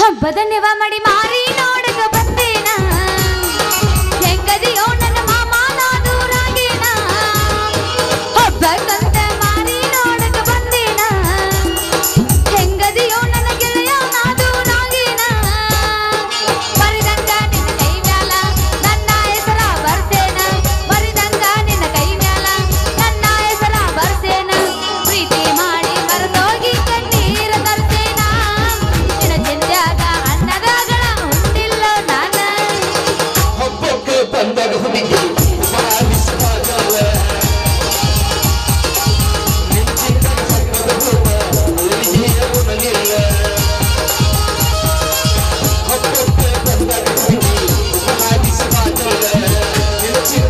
ಹಬ್ಬದ ನೆವ ಮಾಡಿ ಮಾರಿ ನೋಡಕ ಬಂದೇನ ಹೆಂಗದಿಯೋ ನನ್ನ ಮಾಮ ನಾ ದೂರಾಗೇನ ಹಬ್ಬಕ್ಕಂತ ಮಾರಿ ನೋಡಕ ಬಂದೇನ ಹೆಂಗದಿಯೋ ನನ್ನ ಗೆಳೆಯ ನಾ ದೂರಾಗೇನ ಮರಿದಂಗ ನಿನ್ನ ಕೈ ಮ್ಯಾಲ ನನ್ನ ಹೆಸರ ಬರ್ಸೇನ ಮರಿದಂಗ ನಿನ್ನ ಕೈ ಮ್ಯಾಲ ನನ್ನ ಹೆಸರ ಬರ್ಸೇನ ಪ್ರೀತಿ ಮಾಡಿ ಮರೆತೋಗಿ ಕಣ್ಣೀರ ತರ್ಸೇನ ನಿನ್ನ ಚಿಂತ್ಯಾಗ ಅನ್ನದಾಗಳ ಹುಟ್ಟಿಲ್ಲ ನಾನ ಹಬ್ಬಕ್ಕೆ ಬಂದಾಗ ಹುಡುಗಿ ಮಾರಿಸುವಾಗಲ್ಲ ನಿಂಚಿನ ಮನೆಯಲ್ಲ ಹಬ್ಬಕ್ಕೆ ಬಂದಾಗ ಹುಡುಗಿ ಮಾರಿಸುವಾಗಲ್ಲ ನಿಂಚಿನ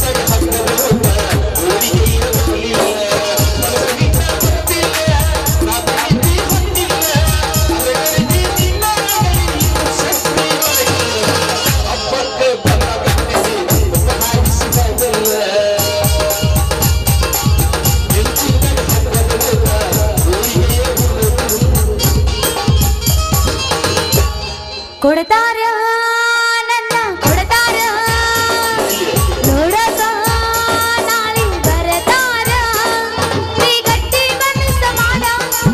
ಕೊಡ್ತಾರ ನನ್ನ ಕೊಡ್ತಾರ ನೋಡಕ ನಾಳೆ ಬರತಾರ ನೀ ಗಟ್ಟಿ ಮನಸ್ಸ ಮಾಡ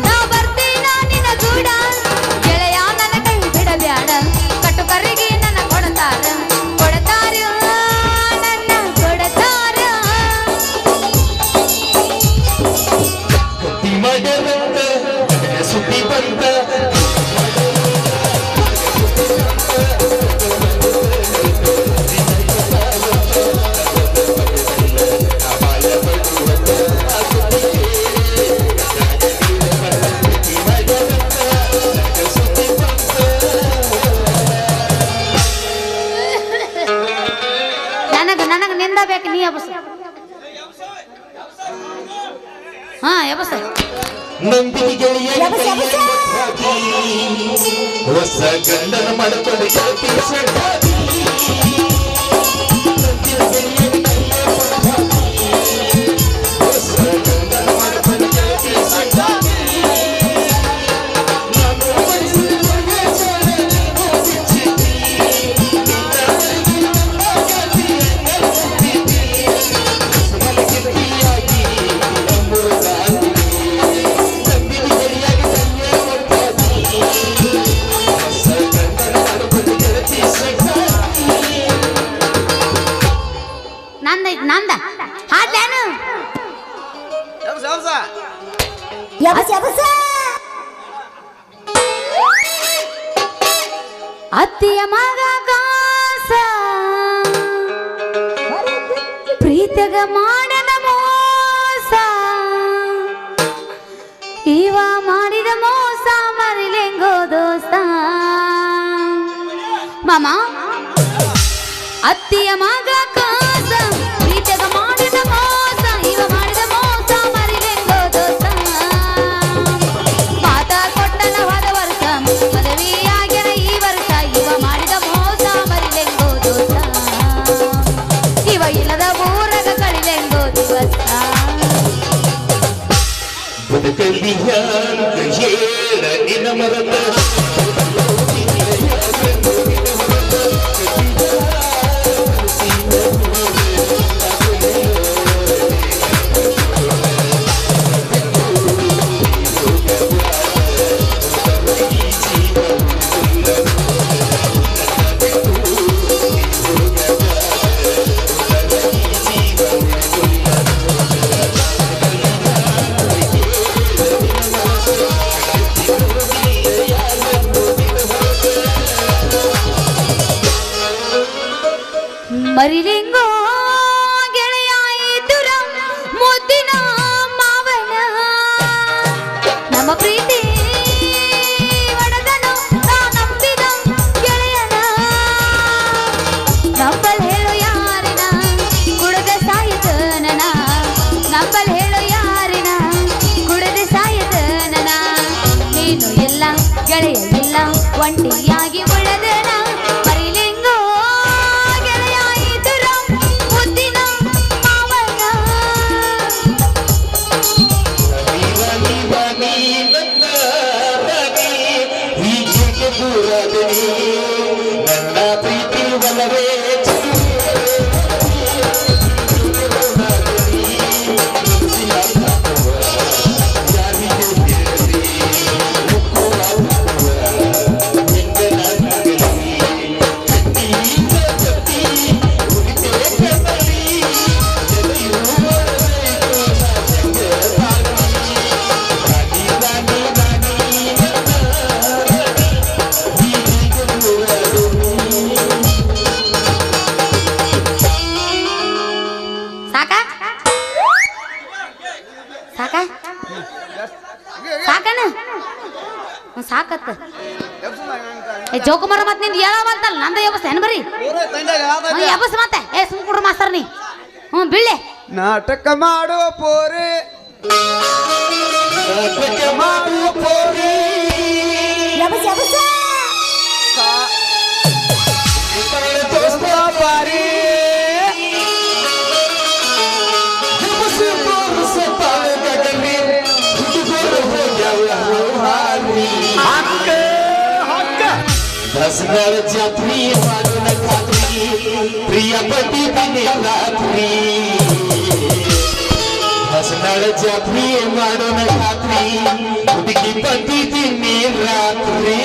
ನಾ ಬರ್ತೇನ ನಿನ್ನ ಗೂಡ ಗೆಳೆಯ ನನ್ನ ಕೈ ಬಿಡಬ್ಯಾಡ ಕಟ್ಟು ಕರಿಗೆ ನನ್ನ ಕೊಡ್ತಾರ ಕೊಡ್ತಾರ ನನ್ನ ಕೊಡ್ತಾರ ಕಟ್ಟಿ ಮಗನಂತ ಸುದ್ದಿ ಬಂತ ನನಗ ನಿಂದ ಬೇಕು ನೀ ಎಬಸ ಹಾ ಎಬಸ ನಂದಿನಿ ಗೆಳೆಯ ಹೊಸ ಗಂಡನ ಮಾಡಿಕೊಂಡು ಗೆಳತಿ ಸೆಟ್ಟಾಗಿ ಹೊಸ ಗಂಡನ ಮಾಡಿಕೊಂಡು ಗೆಳತಿ ಸೆಟ್ಟಾಗಿ ನಂದ ಹಾಡ್ಲೇನು ಅತ್ತಿಯ ಮಗ ಕಾಸ ಪ್ರೀತಗ ಮಾಡದ ಮೋಸ ಇವ ಮಾಡಿದ ಮೋಸ ಮರಿಲೆಂಗೋ ದೋಸ್ತ ಮಾಮ ಅತ್ತಿಯ ಮಗ ಕಾಸ ಪ್ರೀತಗ ಮಾಡಿದ ಮೋಸ ಇವ ಮಾಡಿದ ಮೋಸ ಮರಿಲೆಂಗೋ ದೋಸ್ತ ಮಾತ ಕೊಟ್ಟನ ಹೋದ ವರ್ಷ ಮದುವೆಯಾಗ್ಯನ ಈ ವರ್ಷ ಇವ ಮಾಡಿದ ಮೋಸ ಮರಿಲೆಂಗೋ ದೋಸ್ತ ಇವ ಇಲ್ಲದ ಊರಗ ಕಳಿಲೆಂಗೋ ದಿವಸ ಬದುಕಲ್ಲಿ ಹೇಳ ನಿನ್ನ ಮರತ ಮರಿಲೆಂಗೋ ಗೆಳೆಯ ಎದುರ ಮುದ್ದಿನ ಮಾವನ ನಮ್ಮ ಪ್ರೀತಿ ಒಡೆದನು ನಾ ನಂಬಿದ ಗೆಳೆಯನ ನಂಬಲ್ ಹೇಳು ಯಾರಿನ ಕುಡದ ಸಾಯಿತ ನನ ನಂಬಲ್ ಹೇಳು ಯಾರಿನ ಕುಡದ ಸಾಯಿತ ನನ ನೀನು ಇಲ್ಲ ಗೆಳೆಯ ಇಲ್ಲ ಒಂಟಿಯಾಗಿ ಉಳದನ ಮರಿಲೆಂಗೋ ಗೆಳೆಯ ಎದುರ ಮುದ್ದಿನ ಮಾವನ ನೀವ ನೀವ ನೀ ನನ್ನ ರವಿ ಹೀಗೆ ಯಾರಿಗೆ ದೂರದನಿ ನನ್ನ ಪ್ರೀತಿ ಒಲವೇ ಸಾಕತ್ತ ಜೋಕುಮಾರ ಮತ್ ನಿಂದ ಹೇಳವಂತಲ್ಲ ನಂದ ಯಬಸ್ ಏನ್ ಬರಿ ಯಬಸ್ ಮತ್ತೆ ಸುಮ್ ಕುಡ್ರ ಮಾಸ್ತರ್ ನೀ ಬೀಳೆ ನಾಟಕ ಮಾಡುವ ಪೋರೆ ನಾಟಕ ಮಾಡುವ ಪೋರಿ ಯಬಸ್ ಯಬಸ್ ದೋಸ್ತ ಬಾರಿ हसनार जात्री मारून खात्री प्रिय पती बिने रात्री हसनार जात्री मारून खात्री उनकी पती बिने रात्री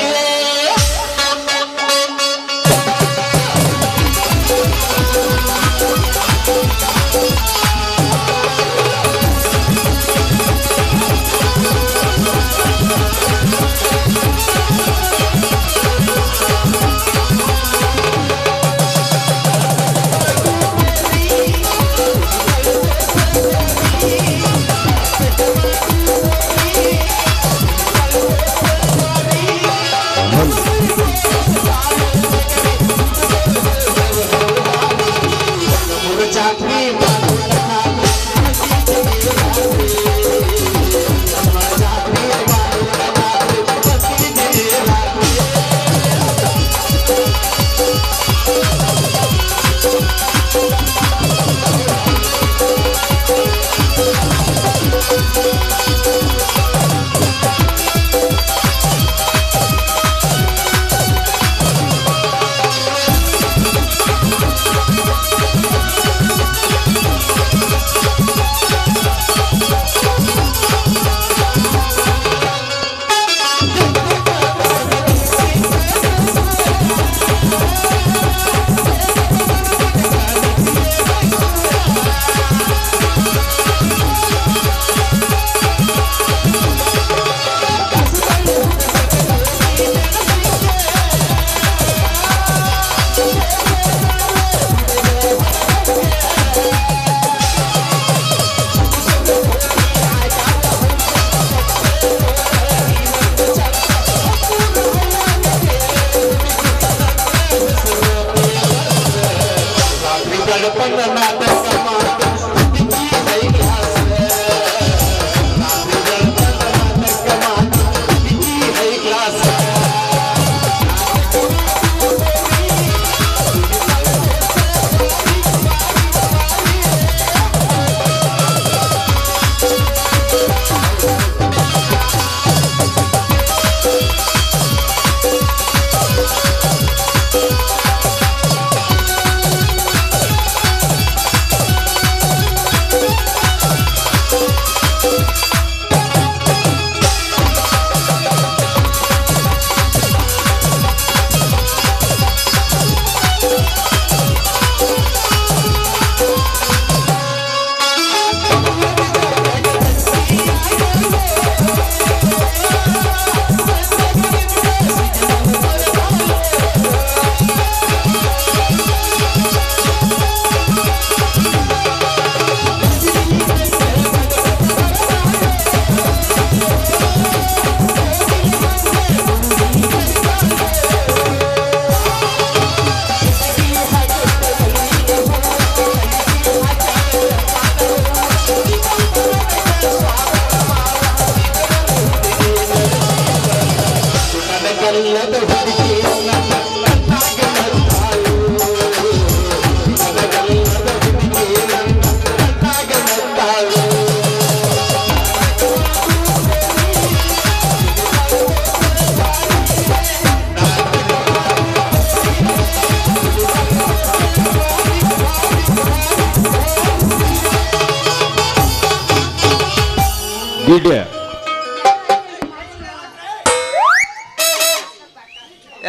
ಇಡ್ಡೆ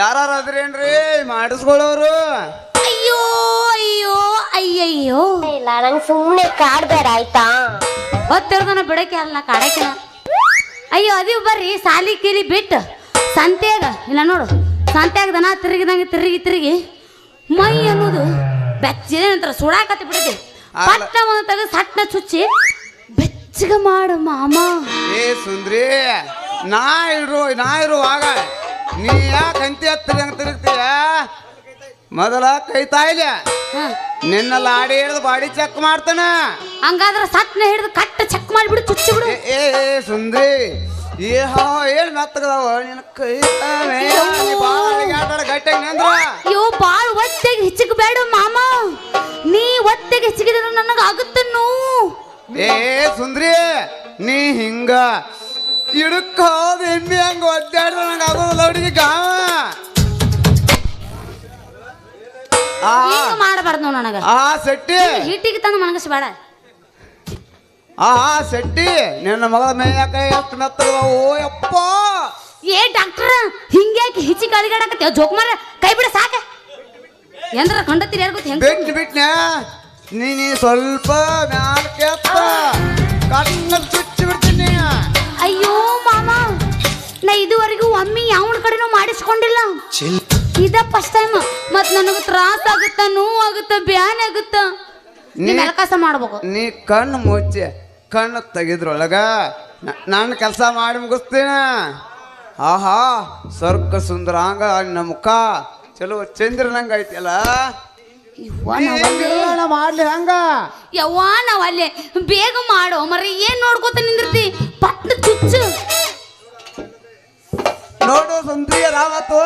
ಯಾರು ಅದ್ರೇನ್ರಿ ಮಾಡಿಸ್ಕೊಳ್ಳೋರು? ಅಯ್ಯೋ ಅಯ್ಯೋ ಅಯ್ಯಯ್ಯೋ ಇಲ್ಲ ನಂಗೆ ಸುಮ್ಮನೆ ಕಾಡ್ಬೇಡ ಆಯ್ತಾ. ಹೊತ್ತಿರ್ದನ ಬಿಡಕ್ಕೆ ಅಲ್ಲ ಕಾಡಕ್ಕೆ. ಅಯ್ಯೋ ಅದೀವ್ ಬರ್ರಿ ಸಾಲಿ ಕೀಲಿ ಬಿಟ್ಟು ಸಂತ್ಯಾಗ ಇಲ್ಲ ನೋಡು, ಸಂತ್ಯಾಗ ದನ ತಿರುಗಿದಂಗೆ ತಿರುಗಿ ಮೈ ಅನ್ನೋದು ಬೆಚ್ಚಗೆ ನಂತರ ಸುಡಾಕತ್ತಿ ಬಿಡದೆ ಪಟ್ಟ ಒಂದು ತೆಗೆದು ಸಟ್ನ ಚುಚ್ಚಿ ಬೆಚ್ಚಗ ಮಾಡು ಮಾಮ. ಏ ಸುಂದ್ರಿ, ನಾ ಇರುವಾಗ ನೀ ಯಾಕೆ ಅಂತಿ ಹತ್ತಿರಂಗ ತಿರುಗ್ತೀಯ? ಮೊದಲ ಕೈ ತಾಯಿಲೆ ನಿನ್ನ ಲಾಡಿ ಹಿಡಿದು ಬಾಡಿ ಚೆಕ್ ಮಾಡ್ತಾನ. ಹಂಗಾದ್ರೆ ಸಟ್ನ ಹಿಡಿದು ಕಟ್ಟ ಚೆಕ್ ಮಾಡಿಬಿಡು, ಚುಚ್ಚಿ ಬಿಡು. ಏ ಸುಂದ್ರಿ, ಏನ್ ಮೆತ್ತಗದಾವ ನಿನ್ನ ಕೈ ಗಟ್ಟಿಯಾಗಿ ನಿಂದ್ರ. ಅಯ್ಯೋ ಬಾಳ್ ಒತ್ತೆಗೆ ಹಿಚ್ಚಕ್ ಬೇಡ ಮಾಮ, ನೀ ಒತ್ತೆಗೆ ಹಿಚ್ಚಗಿದ್ರೆ ನನಗ ಆಗುತ್ತೆ ನೋವು. ಏ ಸುಂದ್ರಿ, ನೀ ಹಿಂಗ ಇಡಕ್ ಹೋದ ಎಮ್ಮಿ ಹಂಗ ಒದ್ದಾಡ್ರ ನಂಗೆ ಆಗೋದಿಲ್ಲ ಹುಡುಗಿ ಗಾವ. ಹಿಂಗ ಮಾಡಬಾರ್ದು ನೋವು ನನಗ. ಆ ಸೆಟ್ಟಿ ಹಿಟ್ಟಿಗೆ ತಂದು ಮನಗಸ್ಬೇಡ. ಸೆಟ್ಟಿ, ನಿನ್ನ ಮಗಳ ಮೇಯಾಕ ಎಷ್ಟು ಮೆತ್ತಗದಾವು ಯಪ್ಪ. ಏ ಡಾಕ್ಟರ್, ಹಿಂಗ್ಯಾಕೆ ಹಿಚ್ಚಿ ಕಳಿಗಾಡಕತ್ತೀವ? ಜೋಕ್ ಮಾರ ಕೈ ಬಿಡ ಸಾಕ. ಎಂದ್ರ ಕಂಡತ್ತೀರಿ ಯಾರು ಗೊತ್ತ ಹೆಂಗ ಬಿಟ್ನ್ಯಾ ನೀ ಸ್ವಲ್ಪ ಮ್ಯಾಲ ಕೆತ್ತ ಕಣ್ಣ ಚುಚ್ಚಿ ಬಿಡ್ತೀನಿ. ಅಯ್ಯೋ ಮಾಮ, ನಾ ಇದುವರೆಗೂ ಒಮ್ಮೆ ಯಾವನ ಕಡೆನೂ ಮಾಡಿಸ್ಕೊಂಡಿಲ್ಲ. ಇದ ಫಸ್ಟ್ ಟೈಮ್. ಮತ್ ನನಗ ತ್ರಾಸ ಆಗುತ್ತ, ನೋವು ಆಗುತ್ತ, ಬ್ಯಾನ್ ಆಗುತ್ತ. ನೀ ಕೆಲಸ ಮಾಡ್ಬೇಕು. ನೀ ಕಣ್ಣು ಮುಚ್ಚಿ ಕಣ್ಣು ತೆಗಿದ್ರೊಳಗ ನಾನು ಕೆಲಸ ಮಾಡಿ ಮುಗಿಸ್ತೀನಿ. ಆಹಾ, ಸ್ವರ್ಗ ಸುಂದರಾಂಗ ನಮ್ಮ ಮುಖ ಚಲೋ ಚಂದ್ರನಂಗ ಐತಿಯಲ್ಲ. ಮಾಡ್ಲಿ ಹಂಗ ಯವ್ವಾ ನಾವ್ ಅಲ್ಲೇ ಬೇಗ ಮಾಡೋ ಮರ. ಏನ್ ನೋಡ್ಕೋತ ನಿಂದಿರ್ತಿ? ಪಟ್ಟ ಚುಚ್ಚು ನೋಡು ಸುಂದ್ರಿಯ ರಾವತ್ತು.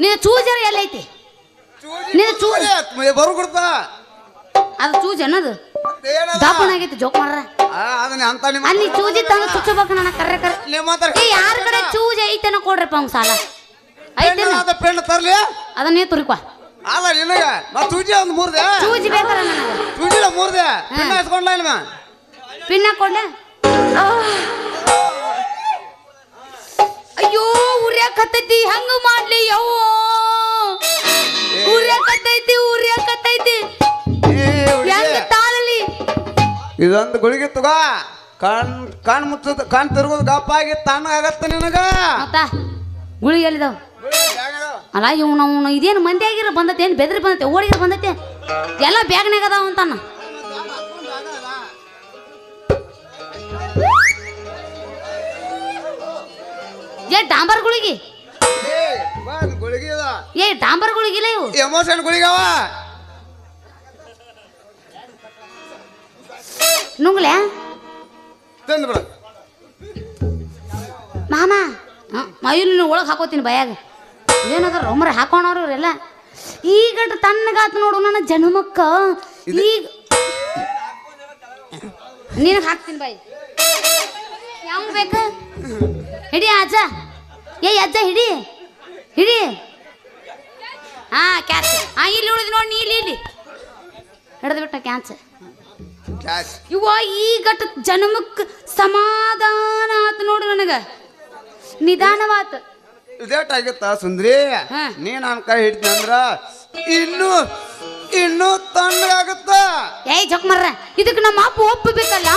ನಿನ್ನ ಚೂಜರ ಎಲ್ಲೈತಿ? ನಿನ್ನ ಚೂಜ ಬರು ಕೊಡ್ತಾ ಅದು ಚೂಜ್ ಅನ್ನೋದು ದಾಪನಾಗೈತಿ. ಜೋಕ್ ಮಾಡ್ರ ಅಲ್ಲಿ ಚೂಜಿ ತಂದು ಚುಚ್ಚಬೇಕು. ನನ್ನ ಕರ್ರೆ ಕರ್ರೆ ಯಾರ ಕಡೆ ಚೂಜ್ ಐತೆನ ಕೊಡ್ರಪ್ಪ ಅವ್ನ ಸಾಲ ಐತೆ. ತರ್ಲಿ ಅದನ್ನೇ ತುರಿಕೊ. ಅಲ್ಲ ನಿನಗ ಮತ್ ಚೂಜಿ ಒಂದು ಮೂರ್ದೆ ಚೂಜಿ ಬೇಕಾರ ನನಗ. ಚೂಜಿಲ ಮೂರ್ದೆ ಇಸ್ಕೊಂಡ್ಲ ಇಲ್ಲ ಪಿನ್ನ ಕೊಡ್ಲ. ಅಯ್ಯೋ ಉರ್ಯಾಕತ್ತೈತಿ, ಹಂಗ ಮಾಡ್ಲಿ ಯವ್ವ. ಉರ್ಯಾಕತ್ತೈತಿ ಹೆಂಗ ತಾಳಲಿ. ಇದೊಂದು ಗುಳಿಗೆ ತಗೋ, ಕಣ್ ಮುಚ್ಚದ ಕಣ್ ತಿರುಗೋದು ಗಪ್ಪಾಗಿ ತಣ್ಣಗಾಗತ್ತ ನಿನಗ. ಮತ್ತ ಗುಳಿಗೆ ಎಲ್ಲಿದಾವ? ಅಲ್ಲ ಇವ್ನು ಇದೇನು ಮಂದಿ ಆಗಿರ ಬಂದತೆ, ಏನು ಬೆದ್ರಿ ಬಂದತೆ, ಓಡಿಗಿರ ಬಂದತೆ, ಎಲ್ಲ ಬ್ಯಾಗ್ನಾಗ ಅದಾವ ಅಂತಾನ. ಏ ಡಾಂಬರ್ ಗುಳಿಗೆ, ಏ ಡಾಂಬರ್ ಗುಳಿಗಿಲ್ಲ ಇವು ಎಮೋಷನ್ ಗುಳಿಗವ. ನುಂಗ್ಲೆ ತಂದು ಬಿಡ ಮಾಮ. ಮೈಲಿನ ಒಳಗೆ ಹಾಕೋತೀನಿ ಬಯಾಗ. ಏನದ ರೊಮ್ಮರ ಹಾಕೋಣವ್ರು ಇವರೆಲ್ಲ. ಈಗ ತಣ್ಣಗಾತ ನೋಡು ನನ್ನ ಜನ್ಮಕ್ಕ. ಈಗ ನಿನಗೆ ಹಾಕ್ತೀನಿ ಬಾಯಿ. ಯಾವ ಬೇಕ ಹಿಡಿ ಅಜ್ಜ. ಏ ಅಜ್ಜ ಹಿಡಿ ಹಿಡಿ. ಹಾ ಕ್ಯಾಚ್. ಇಲ್ಲಿ ಉಳಿದು ನೋಡಿ, ನೀ ಇಲ್ಲಿ ಹಿಡಿದು ಬಿಟ್ಟ ಕ್ಯಾಚ್. ಇವ ಈಗ ಜನ್ಮಕ್ಕೆ ಸಮಾಧಾನ ಆತು ನೋಡು ನನಗ, ನಿಧಾನವಾತ. ಇದೇಟಾಗಿತ್ತ ಸುಂದ್ರಿ, ನೀ ನನ್ನ ಕೈ ಹಿಡ್ತೀನಿ ಅಂದ್ರ ಇನ್ನೂ ತಣ್ಣಗಾಗುತ್ತ. ಏಯ್ ಜೋಕ್ ಮರ್ರ, ಇದಕ್ಕೆ ನಮ್ಮ ಅಪ್ಪ ಒಪ್ಪಬೇಕಲ್ಲ.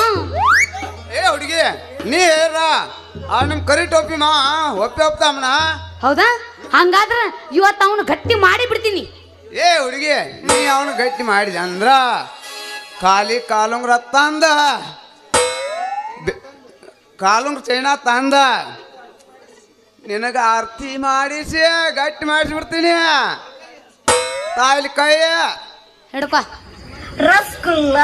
ಏ ಹುಡುಗಿ, ನೀ ಹೇಳ ನಿಮ್ ಕರಿ ಟೋಪಿ ಮಾ ಒಪ್ತಾಮಣ. ಹೌದಾ? ಹಂಗಾದ್ರ ಇವತ್ತು ಅವನು ಗಟ್ಟಿ ಮಾಡಿ ಬಿಡ್ತೀನಿ. ಏ ಹುಡುಗಿ, ನೀ ಅವನು ಗಟ್ಟಿ ಮಾಡಿದ ಅಂದ್ರ ಖಾಲಿ ಕಾಲುಂಗ್ರ ತಂದ, ಕಾಲುಂಗ್ರ ಚೈನಾ ತಂದ ನಿನಗ ಆರ್ತಿ ಮಾಡಿಸಿ ಗಟ್ಟಿ ಮಾಡಿಸ್ಬಿಡ್ತೀನಿ. ತಾಯಿಲಿ ಕೈ ಹಿಡ್ಕೊ. ರಸಗುಲ್ಲ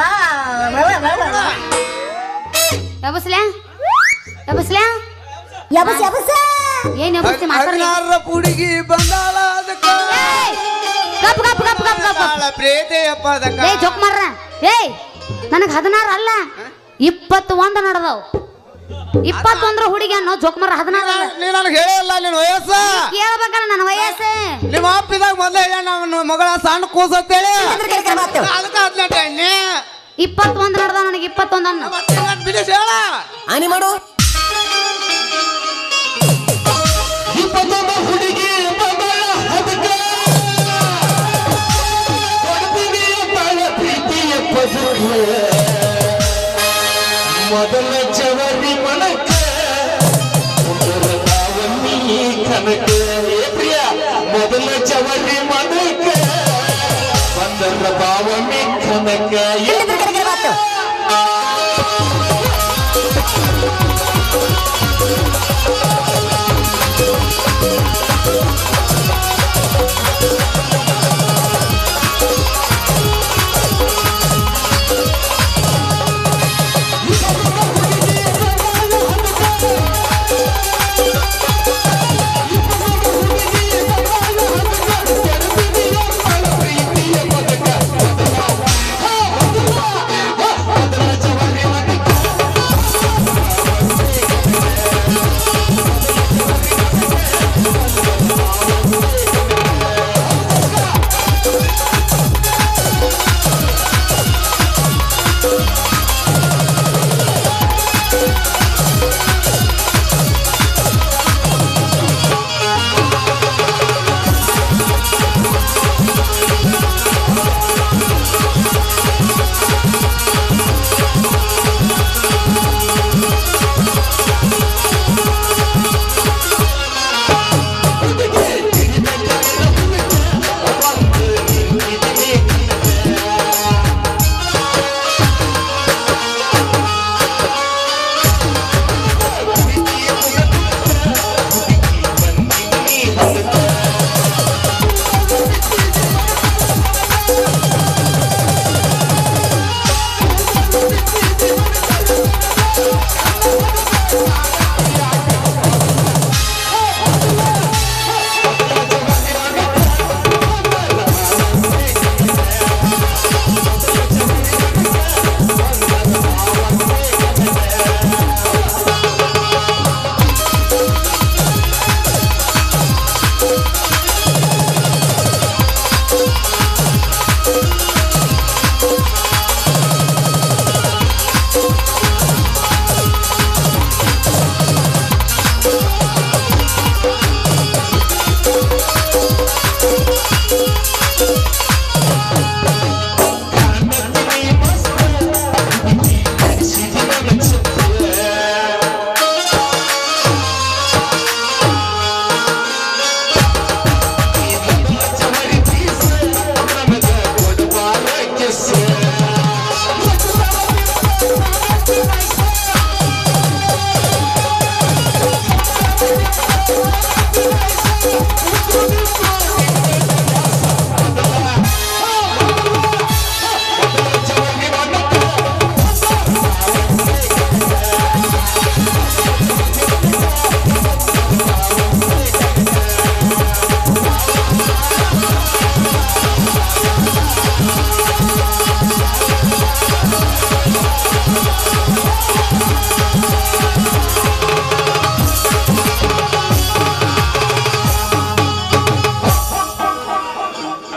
ಯಬಸ್ಲ್ಯಾ ಯಬಸ್ಲ್ಯಾ ಯಬಸ್ ಯಬಸ್. ಏನ್ ಯಬಸ್ತಿ ಮಾತಾಡ್ಲಿ? ಹುಡುಗಿ ಬಂದಾಳ ಅದಕ್ಕ ಗಪ್ ಗಪ್ ಗಪ್ ಗಪ್ ಗಪ್. ಪ್ರೀತಿಯ ಪದಕ. ಏಯ್ ಜೋಕ್ ಮಾರ್ರ, ಏಯ್ ನನಗೆ 16 ಅಲ್ಲ 21 ನಡೆದವು. 21 ಹುಡುಗಿ ಅನ್ನೋ ಜೋಕ್ ಮಾರ 16 ಅಲ್ಲ. ನೀ ನನಗೆ ಹೇಳಿಲ್ಲ ನಿನ್ನ ವಯಸ್ಸ. ಕೇಳ್ಬೇಕಲ್ಲ ನನ್ನ ವಯಸ್ಸು. ನಿಮ್ಮ ಅಪ್ಪಿದಾಗ ಮೊದಲೇ ನಮ್ಮ ಮಗಳ ಸಣ್ಣ ಕೂಸತ್ತೇಳಿ ಅದಕ್ಕೆ 18 ಎಣ್ಣೆ. 21 ನಡ್ದ ನನಗೆ 21 ಅನ್ನ ಬಿಡಿಸಿ ಹೇಳ ಆನಿ ಮಾಡು ಇಪ್ಪತ್ತೊಂದು ಹುಡುಗಿ ಮಗಳ ಹದಕ ಕೊಡ್ತೀನಿ ಬಾಳ ಪ್ರೀತಿಯ ಪದುಕ ಮೊದಲ ಜವರಿ ಮನಕ ಉದರದಾವನ್ನಿ ಕನಕ ಏ ಪ್ರಿಯ ಮೊದಲ ಜವರಿ ಮನಕ ಬಂದರ ಬಾವಮ್ಮಿ ಕನಕ